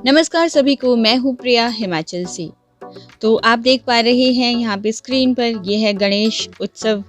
नमस्कार सभी को, मैं हूँ प्रिया हिमाचल से। तो आप देख पा रहे हैं यहाँ पे स्क्रीन पर ये है गणेश उत्सव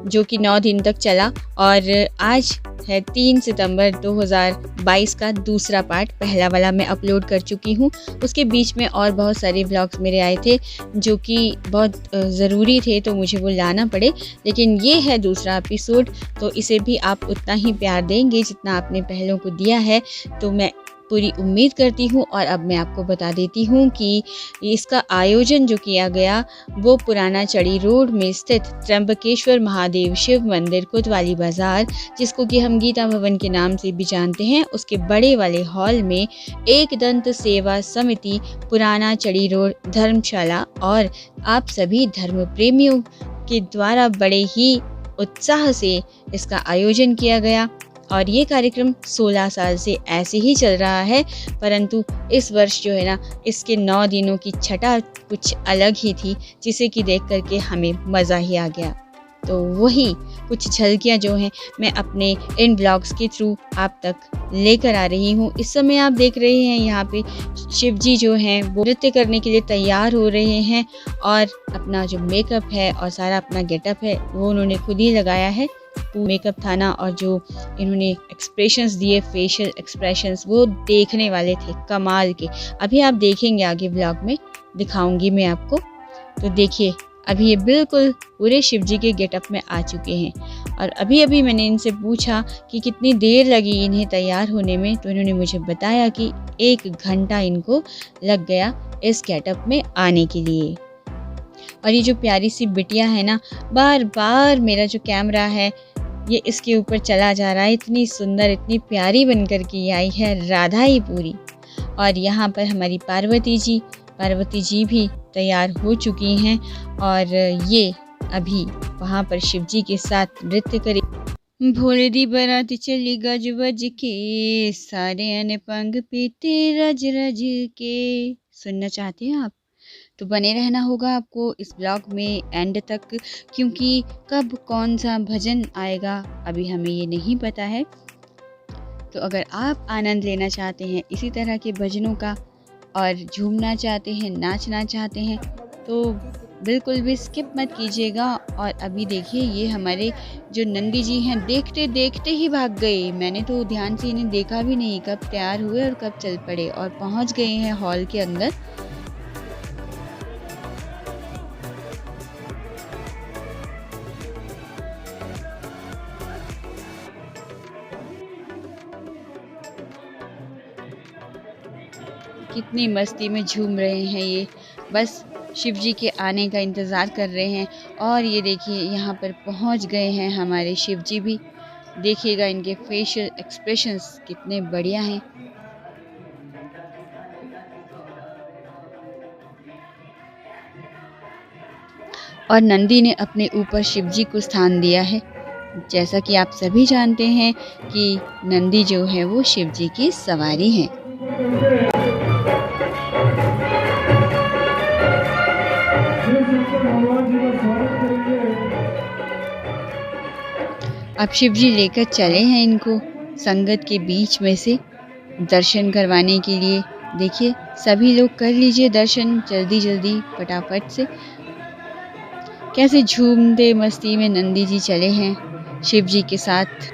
जो कि 9 दिन तक चला और आज है 3 सितंबर 2022 का दूसरा पार्ट। पहला वाला मैं अपलोड कर चुकी हूँ। उसके बीच में और बहुत सारे व्लॉग्स मेरे आए थे जो कि बहुत ज़रूरी थे तो मुझे वो लाना पड़े, लेकिन ये है दूसरा एपिसोड तो इसे भी आप उतना ही प्यार देंगे जितना आपने पहलों को दिया है, तो मैं पूरी उम्मीद करती हूँ। और अब मैं आपको बता देती हूँ कि इसका आयोजन जो किया गया वो पुराना चड़ी रोड में स्थित त्र्यंबकेश्वर महादेव शिव मंदिर कोतवाली बाज़ार, जिसको कि हम गीता भवन के नाम से भी जानते हैं, उसके बड़े वाले हॉल में एक दंत सेवा समिति पुराना चड़ी रोड धर्मशाला और आप सभी धर्म प्रेमियों के द्वारा बड़े ही उत्साह से इसका आयोजन किया गया। और ये कार्यक्रम 16 साल से ऐसे ही चल रहा है, परंतु इस वर्ष जो है ना, इसके 9 दिनों की छटा कुछ अलग ही थी, जिसे कि देख करके हमें मज़ा ही आ गया। तो वही कुछ झलकियाँ जो हैं मैं अपने इन ब्लॉग्स के थ्रू आप तक लेकर आ रही हूँ। इस समय आप देख रहे हैं यहाँ पे शिव जी जो हैं वो नृत्य करने के लिए तैयार हो रहे हैं और अपना जो मेकअप है और सारा अपना गेटअप है वो उन्होंने खुद ही लगाया है। मेकअप था ना, और जो इन्होंने एक्सप्रेशंस दिए, फेशियल एक्सप्रेशंस, वो देखने वाले थे कमाल के। अभी आप देखेंगे आगे व्लॉग में दिखाऊंगी मैं आपको। तो देखिए अभी ये बिल्कुल पूरे शिव जी के गेटअप में आ चुके हैं और अभी अभी मैंने इनसे पूछा कि कितनी देर लगी इन्हें तैयार होने में, तो इन्होंने मुझे बताया कि 1 घंटा इनको लग गया इस गेटअप में आने के लिए। और ये जो प्यारी सी बिटिया है ना, बार बार मेरा जो कैमरा है ये इसके ऊपर चला जा रहा है। इतनी सुंदर, इतनी प्यारी बनकर के ये आई है, राधा ही पूरी। और यहाँ पर हमारी पार्वती जी भी तैयार हो चुकी हैं और ये अभी वहाँ पर शिव जी के साथ नृत्य करे। भोले दी बारात चली गज बज के, सारे अन पंग पीते रज रज के। सुनना चाहते हैं आप तो बने रहना होगा आपको इस ब्लॉग में एंड तक, क्योंकि कब कौन सा भजन आएगा अभी हमें ये नहीं पता है। तो अगर आप आनंद लेना चाहते हैं इसी तरह के भजनों का और झूमना चाहते हैं, नाचना चाहते हैं, तो बिल्कुल भी स्किप मत कीजिएगा। और अभी देखिए ये हमारे जो नंदी जी हैं देखते देखते ही भाग गए। मैंने तो ध्यान से इन्हें देखा भी नहीं कब तैयार हुए और कब चल पड़े और पहुंच गए हैं हॉल के अंदर। कितनी मस्ती में झूम रहे हैं ये, बस शिव जी के आने का इंतज़ार कर रहे हैं। और ये देखिए यहाँ पर पहुँच गए हैं हमारे शिव जी भी। देखिएगा इनके फेशियल एक्सप्रेशंस कितने बढ़िया हैं। और नंदी ने अपने ऊपर शिव जी को स्थान दिया है। जैसा कि आप सभी जानते हैं कि नंदी जो है वो शिव जी की सवारी है। अब शिव जी लेकर चले हैं इनको संगत के बीच में से दर्शन करवाने के लिए। देखिए सभी लोग कर लीजिए दर्शन जल्दी जल्दी फटाफट से। कैसे झूमते मस्ती में नंदी जी चले हैं शिव जी के साथ।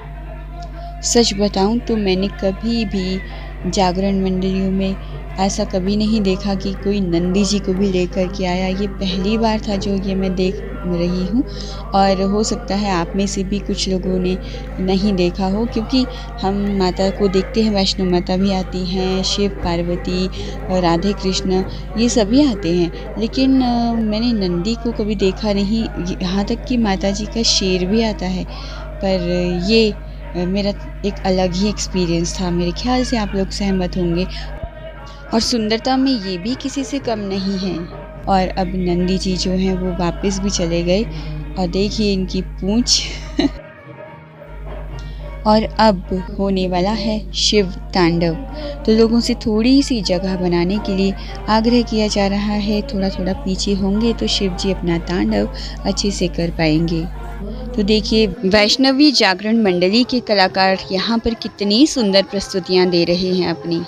सच बताऊं तो मैंने कभी भी जागरण मंडलियों में ऐसा कभी नहीं देखा कि कोई नंदी जी को भी लेकर के आया। ये पहली बार था जो ये मैं देख रही हूँ और हो सकता है आप में से भी कुछ लोगों ने नहीं देखा हो, क्योंकि हम माता को देखते हैं, वैष्णो माता भी आती हैं, शिव पार्वती राधे कृष्ण ये सभी आते हैं, लेकिन मैंने नंदी को कभी देखा नहीं। यहाँ तक कि माता जी का शेर भी आता है, पर ये मेरा एक अलग ही एक्सपीरियंस था। मेरे ख्याल से आप लोग सहमत होंगे। और सुंदरता में ये भी किसी से कम नहीं है। और अब नंदी जी जो हैं वो वापस भी चले गए और देखिए इनकी पूंछ और अब होने वाला है शिव तांडव। तो लोगों से थोड़ी सी जगह बनाने के लिए आग्रह किया जा रहा है, थोड़ा थोड़ा पीछे होंगे तो शिव जी अपना तांडव अच्छे से कर पाएंगे। तो देखिए वैष्णवी जागरण मंडली के कलाकार यहाँ पर कितनी सुंदर प्रस्तुतियाँ दे रहे हैं अपनी।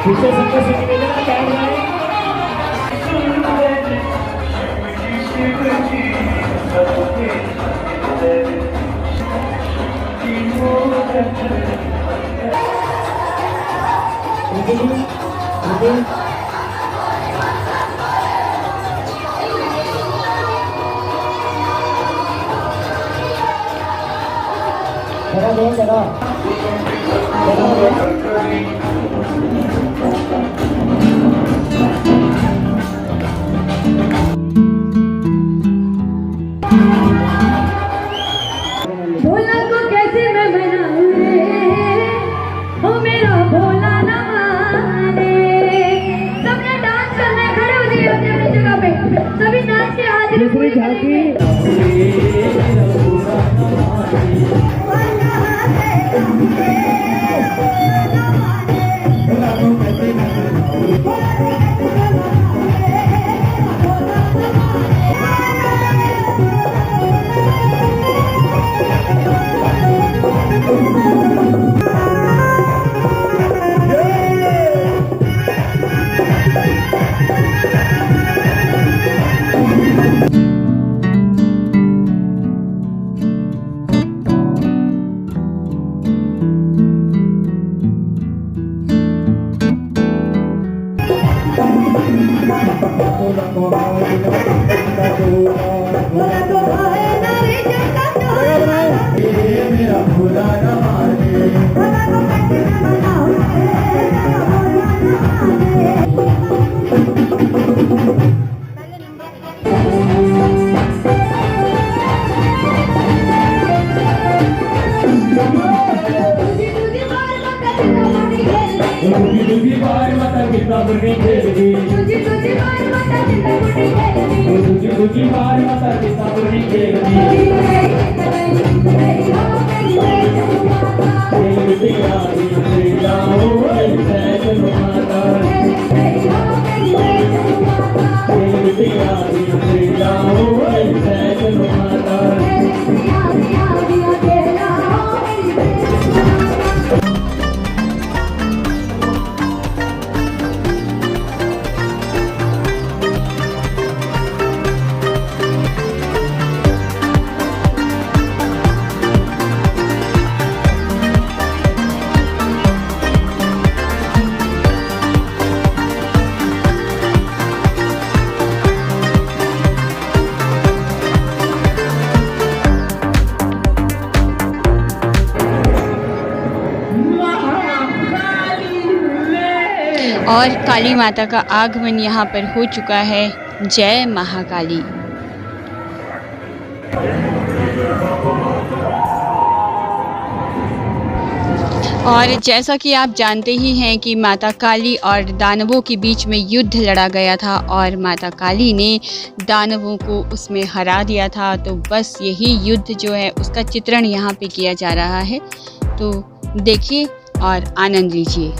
विषय संघ से निवेदन है क्या है चलो भोला को कैसे मैं मनाऊं रे, ओ मेरा भोला न माने। सबने डांस करना है, खड़े हो जाइए अपनी अपनी जगह पे, सभी नाच के हाजिरी पूरी करेंगे। और काली माता का आगमन यहाँ पर हो चुका है। जय महाकाली। और जैसा कि आप जानते ही हैं कि माता काली और दानवों के बीच में युद्ध लड़ा गया था और माता काली ने दानवों को उसमें हरा दिया था। तो बस यही युद्ध जो है उसका चित्रण यहाँ पे किया जा रहा है, तो देखिए और आनंद लीजिए।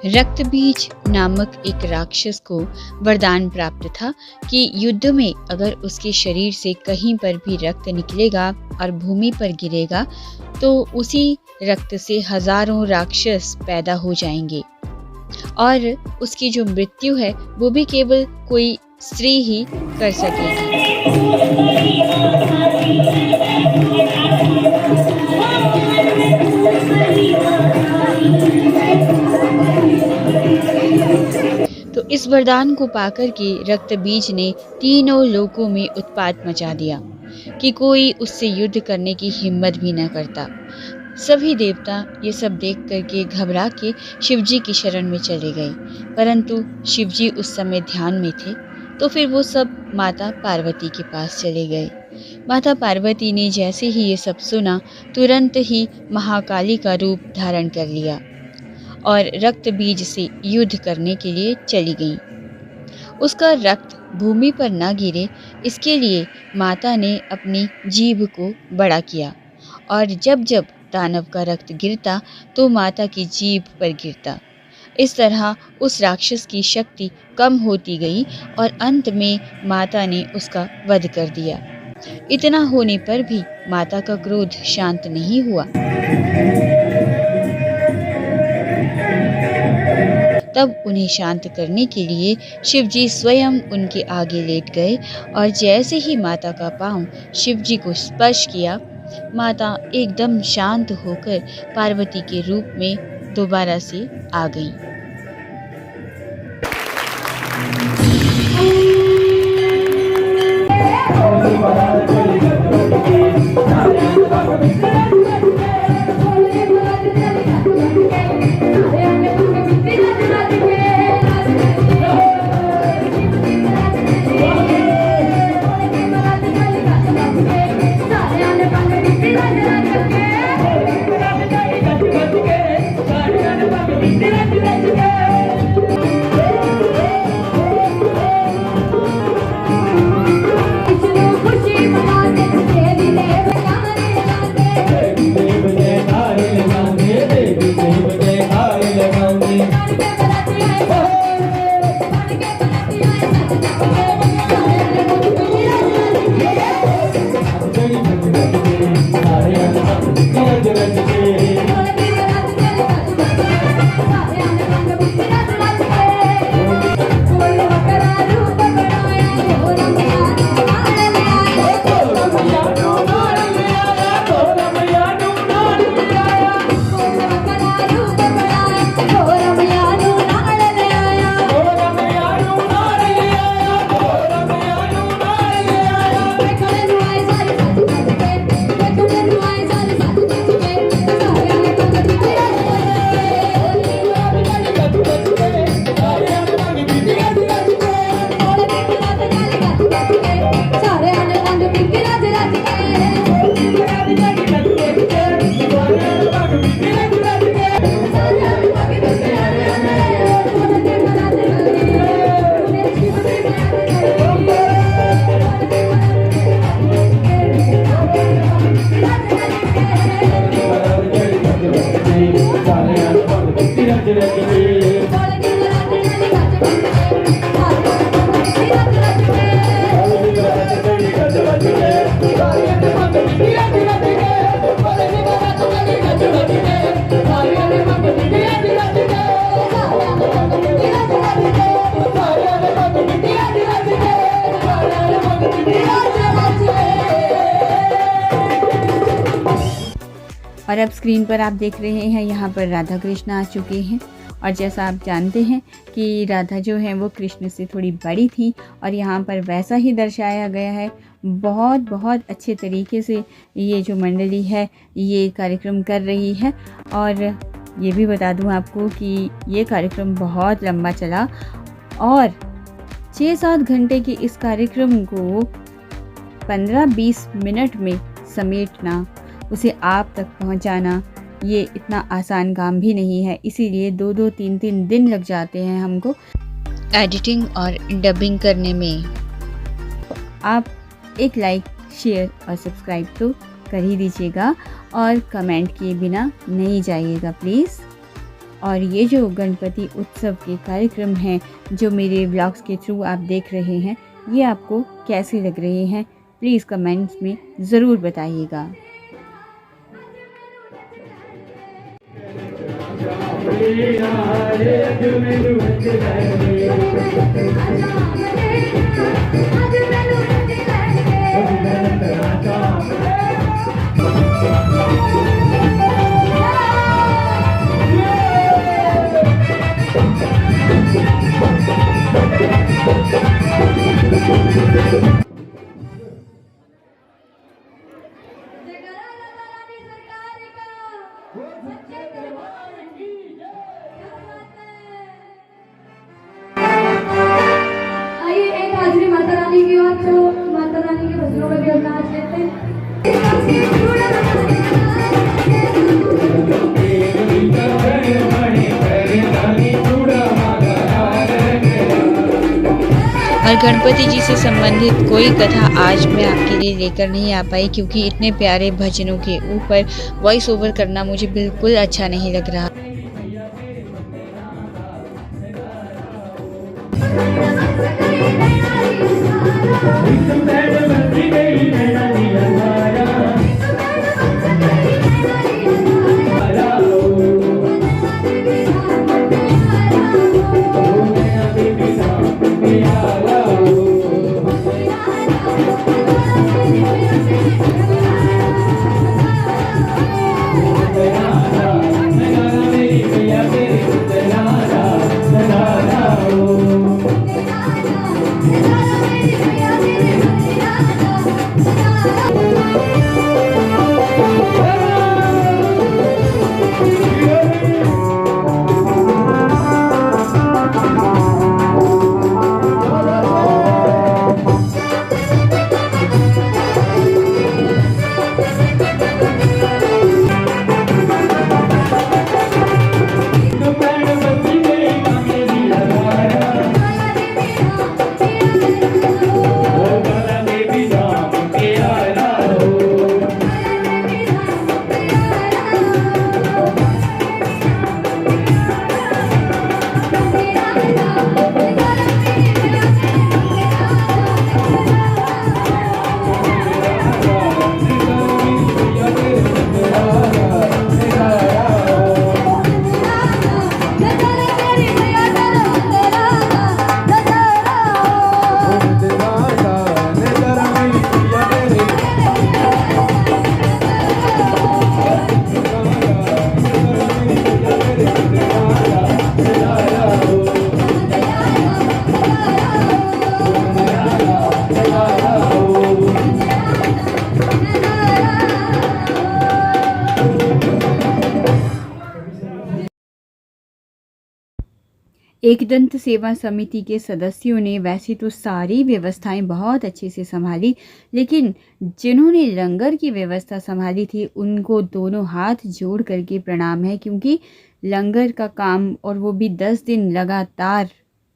रक्तबीज नामक एक राक्षस को वरदान प्राप्त था कि युद्ध में अगर उसके शरीर से कहीं पर भी रक्त निकलेगा और भूमि पर गिरेगा तो उसी रक्त से हजारों राक्षस पैदा हो जाएंगे और उसकी जो मृत्यु है वो भी केवल कोई स्त्री ही कर सकेगी। तो इस वरदान को पाकर के रक्तबीज ने तीनों लोकों में उत्पात मचा दिया कि कोई उससे युद्ध करने की हिम्मत भी न करता। सभी देवता ये सब देख करके घबरा के शिवजी की शरण में चले गए, परंतु शिवजी उस समय ध्यान में थे। तो फिर वो सब माता पार्वती के पास चले गए। माता पार्वती ने जैसे ही ये सब सुना, तुरंत ही महाकाली का रूप धारण कर लिया और रक्त बीज से युद्ध करने के लिए चली गईं। उसका रक्त भूमि पर न गिरे, इसके लिए माता ने अपनी जीभ को बड़ा किया, और जब जब दानव का रक्त गिरता तो माता की जीभ पर गिरता। इस तरह उस राक्षस की शक्ति कम होती गई और अंत में माता ने उसका वध कर दिया। इतना होने पर भी माता का क्रोध शांत नहीं हुआ। तब उन्हें शांत करने के लिए शिवजी स्वयं उनके आगे लेट गए, और जैसे ही माता का पांव शिवजी को स्पर्श किया, माता एकदम शांत होकर पार्वती के रूप में दोबारा से आ गईं। और अब स्क्रीन पर आप देख रहे हैं यहाँ पर राधा कृष्ण आ चुके हैं। और जैसा आप जानते हैं कि राधा जो है वो कृष्ण से थोड़ी बड़ी थी, और यहाँ पर वैसा ही दर्शाया गया है। बहुत बहुत अच्छे तरीके से ये जो मंडली है ये कार्यक्रम कर रही है। और ये भी बता दूँ आपको कि ये कार्यक्रम बहुत लंबा चला, और 6-7 घंटे के इस कार्यक्रम को 15-20 मिनट में समेटना, उसे आप तक पहुंचाना, ये इतना आसान काम भी नहीं है। इसीलिए 2-2, 3-3 दिन लग जाते हैं हमको एडिटिंग और डबिंग करने में। आप एक लाइक, शेयर और सब्सक्राइब तो कर ही दीजिएगा, और कमेंट किए बिना नहीं जाइएगा प्लीज़। और ये जो गणपति उत्सव के कार्यक्रम हैं जो मेरे व्लॉग्स के थ्रू आप देख रहे हैं, ये आपको कैसे लग रहे हैं प्लीज़ कमेंट्स में ज़रूर बताइएगा। गाने के भजनों में भी हम नाच लेते हैं। और गणपति जी से संबंधित कोई कथा आज मैं आपके लिए लेकर नहीं आ पाई, क्योंकि इतने प्यारे भजनों के ऊपर वॉइस ओवर करना मुझे बिल्कुल अच्छा नहीं लग रहा। एक दंत सेवा समिति के सदस्यों ने वैसे तो सारी व्यवस्थाएं बहुत अच्छे से संभाली, लेकिन जिन्होंने लंगर की व्यवस्था संभाली थी उनको दोनों हाथ जोड़ करके प्रणाम है, क्योंकि लंगर का काम, और वो भी 10 दिन लगातार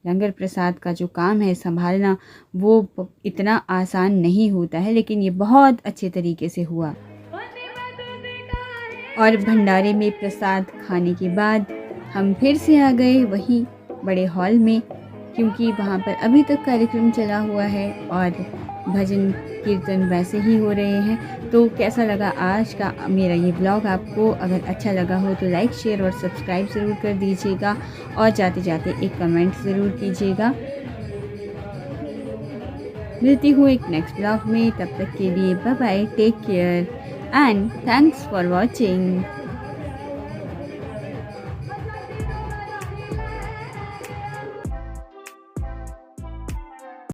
लंगर प्रसाद का जो काम है संभालना, वो इतना आसान नहीं होता है, लेकिन ये बहुत अच्छे तरीके से हुआ। और भंडारे में प्रसाद खाने के बाद हम फिर से आ गए वही बड़े हॉल में, क्योंकि वहाँ पर अभी तक कार्यक्रम चला हुआ है और भजन कीर्तन वैसे ही हो रहे हैं। तो कैसा लगा आज का मेरा ये ब्लॉग? आपको अगर अच्छा लगा हो तो लाइक, शेयर और सब्सक्राइब ज़रूर कर दीजिएगा, और जाते जाते एक कमेंट ज़रूर कीजिएगा। मिलती हूँ एक नेक्स्ट ब्लॉग में, तब तक के लिए bye bye, take care and thanks for watching.